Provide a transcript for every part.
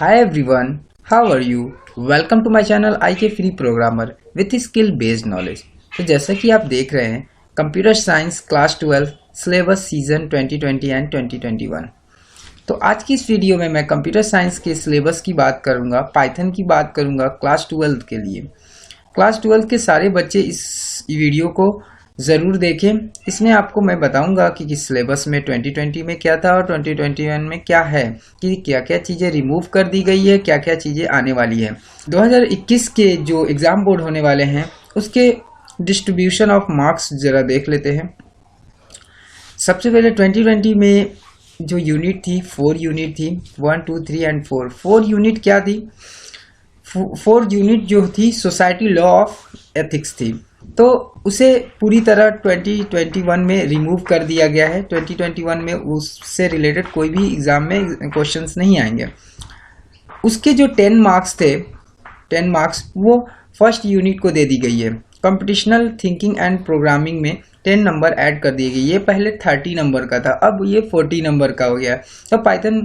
Hi everyone, how are you? Welcome to my channel IK Free Programmer with skill based knowledge। तो जैसा कि आप देख रहे हैं computer science class 12 syllabus season 2020 and 2021। तो आज की इस वीडियो में मैं कंप्यूटर साइंस के सिलेबस की बात करूंगा, पाइथन की बात करूंगा क्लास 12 के लिए। क्लास 12 के सारे बच्चे इस वीडियो को ज़रूर देखें। इसमें आपको मैं बताऊंगा कि किस सिलेबस में 2020 में क्या था और 2021 में क्या है, कि क्या क्या चीज़ें रिमूव कर दी गई है, क्या क्या चीज़ें आने वाली है। 2021 के जो एग्ज़ाम बोर्ड होने वाले हैं उसके डिस्ट्रीब्यूशन ऑफ मार्क्स ज़रा देख लेते हैं। सबसे पहले 2020 में जो यूनिट थी 4 यूनिट थी, 1, 2, 3 एंड 4। 4 यूनिट क्या थी? 4 यूनिट जो थी सोसाइटी लॉ ऑफ एथिक्स थी, तो उसे पूरी तरह 2021 में रिमूव कर दिया गया है। 2021 में उससे रिलेटेड कोई भी एग्ज़ाम में क्वेश्चंस नहीं आएंगे। उसके जो 10 मार्क्स थे, 10 मार्क्स वो फर्स्ट यूनिट को दे दी गई है। कंप्यूटेशनल थिंकिंग एंड प्रोग्रामिंग में 10 नंबर ऐड कर दिए गए। ये पहले 30 नंबर का था, अब ये 40 नंबर का हो गया। तो पाइथन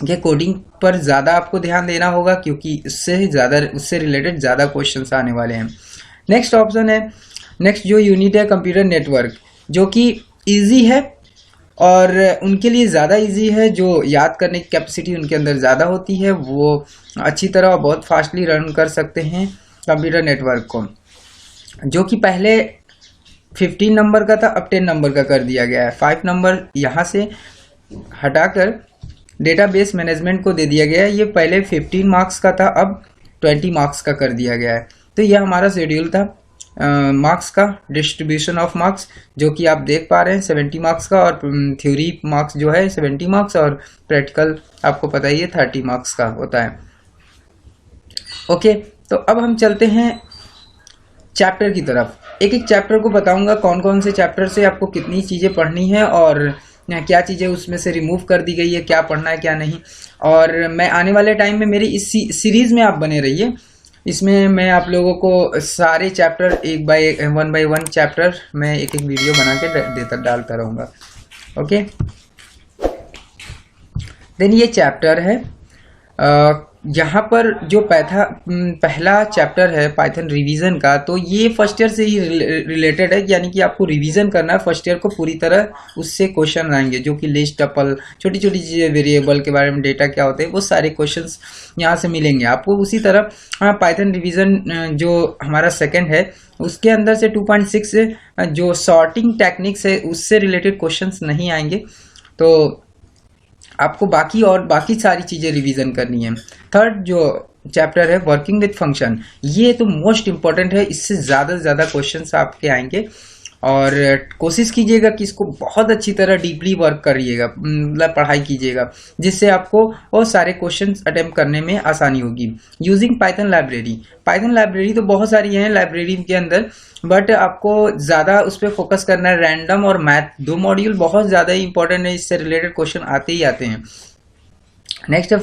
के कोडिंग पर ज़्यादा आपको ध्यान देना होगा क्योंकि उससे रिलेटेड ज़्यादा क्वेश्चंस आने वाले हैं। नेक्स्ट ऑप्शन है, नेक्स्ट जो यूनिट है कंप्यूटर नेटवर्क, जो कि इजी है और उनके लिए ज़्यादा इजी है। जो याद करने की कैपेसिटी उनके अंदर ज़्यादा होती है, वो अच्छी तरह और बहुत फास्टली रन कर सकते हैं कंप्यूटर नेटवर्क को, जो कि पहले 15 नंबर का था, अब 10 नंबर का कर दिया गया है। 5 नंबर यहाँ से हटाकर डेटाबेस मैनेजमेंट को दे दिया गया है। ये पहले 15 मार्क्स का था, अब 20 मार्क्स का कर दिया गया है। तो यह हमारा शेड्यूल था मार्क्स का, डिस्ट्रीब्यूशन ऑफ मार्क्स, जो कि आप देख पा रहे हैं 70 मार्क्स का, और थ्योरी मार्क्स जो है 70 मार्क्स, और प्रैक्टिकल आपको पता ही है 30 मार्क्स का होता है। ओके, तो अब हम चलते हैं चैप्टर की तरफ। एक एक चैप्टर को बताऊंगा कौन कौन से चैप्टर से आपको कितनी चीज़ें पढ़नी है और क्या चीज़ें उसमें से रिमूव कर दी गई है, क्या पढ़ना है क्या नहीं। और मैं आने वाले टाइम में मेरी इस सीरीज़ में आप बने रहिए। इसमें मैं आप लोगों को सारे chapter one by one chapter मैं एक एक वीडियो बना के डालता रहूँगा। ओके, देन ये चैप्टर है यहाँ पर जो पहला चैप्टर है पाइथन रिवीजन का, तो ये फर्स्ट ईयर से ही रिलेटेड है, यानी कि आपको रिवीजन करना है फर्स्ट ईयर को पूरी तरह। उससे क्वेश्चन आएंगे जो कि लिस्ट, टपल, छोटी छोटी चीज़ें, वेरिएबल के बारे में, डेटा क्या होते हैं, वो सारे क्वेश्चंस यहाँ से मिलेंगे आपको। उसी तरह पाइथन रिवीजन जो हमारा सेकेंड है उसके अंदर से 2.6 से जो सॉर्टिंग टेक्निक्स है उससे रिलेटेड क्वेश्चंस नहीं आएंगे। तो आपको बाकी सारी चीज़ें रिवीजन करनी है। थर्ड जो चैप्टर है वर्किंग विद फंक्शन, ये तो मोस्ट इंपॉर्टेंट है। इससे ज़्यादा से ज़्यादा क्वेश्चंस आपके आएंगे और कोशिश कीजिएगा कि इसको बहुत अच्छी तरह डीपली वर्क करिएगा, मतलब पढ़ाई कीजिएगा, जिससे आपको वो सारे क्वेश्चंस अटेम्प्ट करने में आसानी होगी। यूजिंग पाइथन लाइब्रेरी तो बहुत सारी हैं लाइब्रेरी के अंदर, बट आपको ज़्यादा उस पर फोकस करना है। रैंडम और मैथ, 2 मॉड्यूल बहुत ज़्यादा ही इंपॉर्टेंट है, इससे रिलेटेड क्वेश्चन आते ही आते हैं। नेक्स्ट है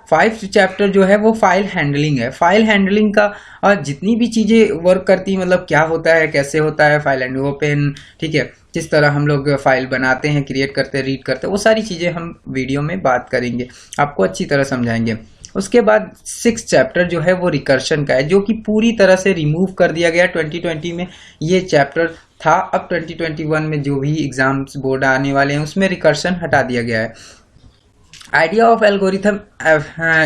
5 चैप्टर जो है वो फाइल हैंडलिंग है। फाइल हैंडलिंग का और जितनी भी चीज़ें वर्क करती हैं, मतलब क्या होता है, कैसे होता है फाइल हैंडलिंग, ओपन, ठीक है, किस तरह हम लोग फाइल बनाते हैं, क्रिएट करते हैं, रीड करते हैं, वो सारी चीज़ें हम वीडियो में बात करेंगे, आपको अच्छी तरह समझाएंगे। उसके बाद 6 चैप्टर जो है वो रिकर्शन का है, जो कि पूरी तरह से रिमूव कर दिया गया। 2020 में ये चैप्टर था, अब 2021 में जो भी एग्जाम्स बोर्ड आने वाले हैं उसमें रिकर्शन हटा दिया गया है। आइडिया ऑफ एल्गोरिथम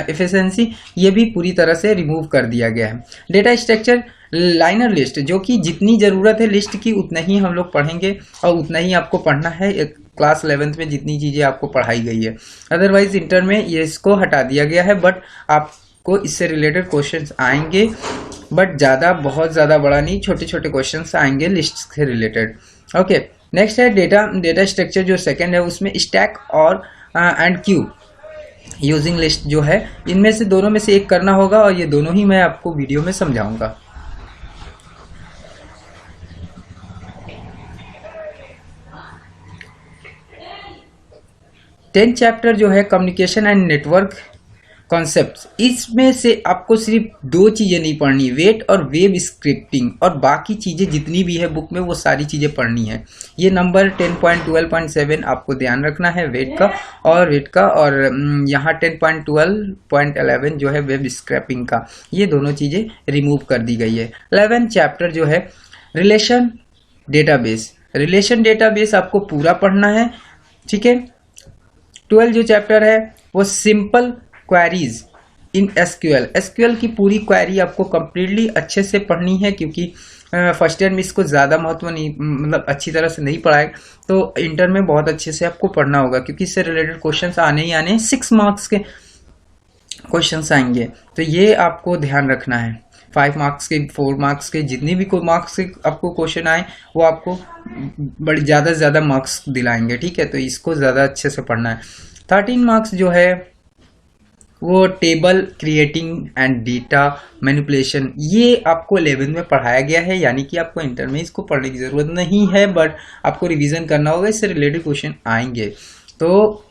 एफिशिएंसी, ये भी पूरी तरह से रिमूव कर दिया गया है। डेटा स्ट्रक्चर, लाइनर लिस्ट, जो कि जितनी ज़रूरत है लिस्ट की उतना ही हम लोग पढ़ेंगे और उतना ही आपको पढ़ना है क्लास 11th में जितनी चीज़ें आपको पढ़ाई गई है। अदरवाइज इंटर में ये इसको हटा दिया गया है, बट आपको इससे रिलेटेड क्वेश्चंस आएंगे, बट बहुत ज़्यादा बड़ा नहीं, छोटे छोटे क्वेश्चंस आएंगे लिस्ट से रिलेटेड। ओके, नेक्स्ट है डेटा स्ट्रक्चर जो सेकेंड है, उसमें स्टैक और एंड क्यू यूजिंग लिस्ट जो है, इनमें से दोनों में से एक करना होगा और ये दोनों ही मैं आपको वीडियो में समझाऊंगा। टेंथ चैप्टर जो है कम्युनिकेशन एंड नेटवर्क कॉन्सेप्ट्स, इसमें से आपको सिर्फ 2 चीज़ें नहीं पढ़नी, वेट और वेब स्क्रिप्टिंग, और बाकी चीज़ें जितनी भी है बुक में वो सारी चीज़ें पढ़नी है। ये नंबर 10.12.7 आपको ध्यान रखना है वेट का, और यहाँ 10.12.11 जो है वेब स्क्रैपिंग का, ये दोनों चीज़ें रिमूव कर दी गई है। 11 चैप्टर जो है रिलेशन डेटाबेस आपको पूरा पढ़ना है, ठीक है। 12 जो चैप्टर है वो सिंपल क्वेरीज इन एसक्यूएल की पूरी क्वेरी आपको कंप्लीटली अच्छे से पढ़नी है, क्योंकि फर्स्ट ईयर में इसको ज़्यादा महत्व नहीं, मतलब अच्छी तरह से नहीं पढ़ाए, तो इंटर में बहुत अच्छे से आपको पढ़ना होगा, क्योंकि इससे रिलेटेड क्वेश्चंस आने ही आने 6 मार्क्स के क्वेश्चंस आएंगे, तो ये आपको ध्यान रखना है। 5 मार्क्स के, 4 मार्क्स के, जितनी भी मार्क्स के आपको क्वेश्चन आए वो आपको बड़ी ज़्यादा से ज़्यादा मार्क्स दिलाएंगे, ठीक है, तो इसको ज़्यादा अच्छे से पढ़ना है। 13 मार्क्स जो है वो table creating and data manipulation, ये आपको 11 में पढ़ाया गया है, यानी कि आपको इंटर में इसको पढ़ने की ज़रूरत नहीं है, बट आपको रिवीजन करना होगा, इससे रिलेटेड क्वेश्चन आएंगे। तो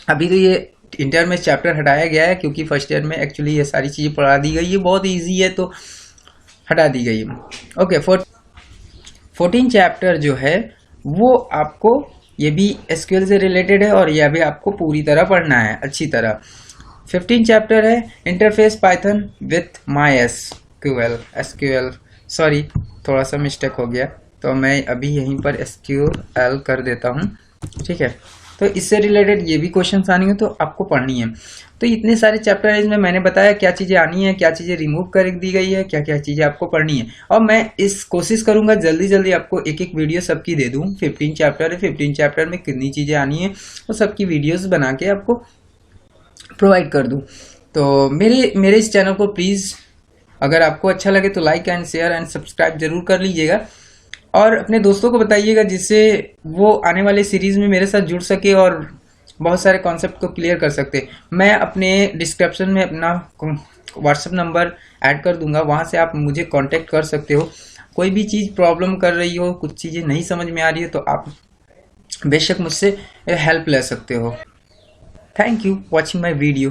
अभी तो ये इंटर में चैप्टर हटाया गया है, क्योंकि फर्स्ट ईयर में एक्चुअली ये सारी चीज़ें पढ़ा दी गई, ये बहुत ईजी है तो हटा दी गई है। ओके, 14 चैप्टर जो है वो आपको, ये भी एसक्यूएल से रिलेटेड है और यह भी आपको पूरी तरह पढ़ना है अच्छी तरह। 15 चैप्टर है interface Python with my SQL, sorry थोड़ा सा मिस्टेक हो गया, तो मैं अभी यहीं पर एसक्यूएल कर देता हूँ, ठीक है। तो इससे रिलेटेड ये भी क्वेश्चंस आनी है तो आपको पढ़नी है। तो इतने सारे चैप्टर है, इसमें मैंने बताया क्या चीज़ें आनी है, क्या चीज़ें रिमूव कर दी गई है, क्या क्या चीज़ें आपको पढ़नी है, और मैं इस कोशिश करूंगा जल्दी आपको एक एक वीडियो सबकी दे दूं। 15 चैप्टर है, 15 चैप्टर में कितनी चीज़ें आनी है वो सबकी वीडियोस बना के आपको प्रोवाइड कर दूं। तो मेरे इस चैनल को प्लीज़, अगर आपको अच्छा लगे तो like and share and subscribe जरूर कर लीजिएगा, और अपने दोस्तों को बताइएगा, जिससे वो आने वाले सीरीज़ में मेरे साथ जुड़ सके और बहुत सारे कॉन्सेप्ट को क्लियर कर सकते। मैं अपने डिस्क्रिप्शन में अपना व्हाट्सएप नंबर ऐड कर दूंगा, वहाँ से आप मुझे कांटेक्ट कर सकते हो। कोई भी चीज़ प्रॉब्लम कर रही हो, कुछ चीज़ें नहीं समझ में आ रही है, तो आप बेशक मुझसे हेल्प ले सकते हो। Thank you watching my video.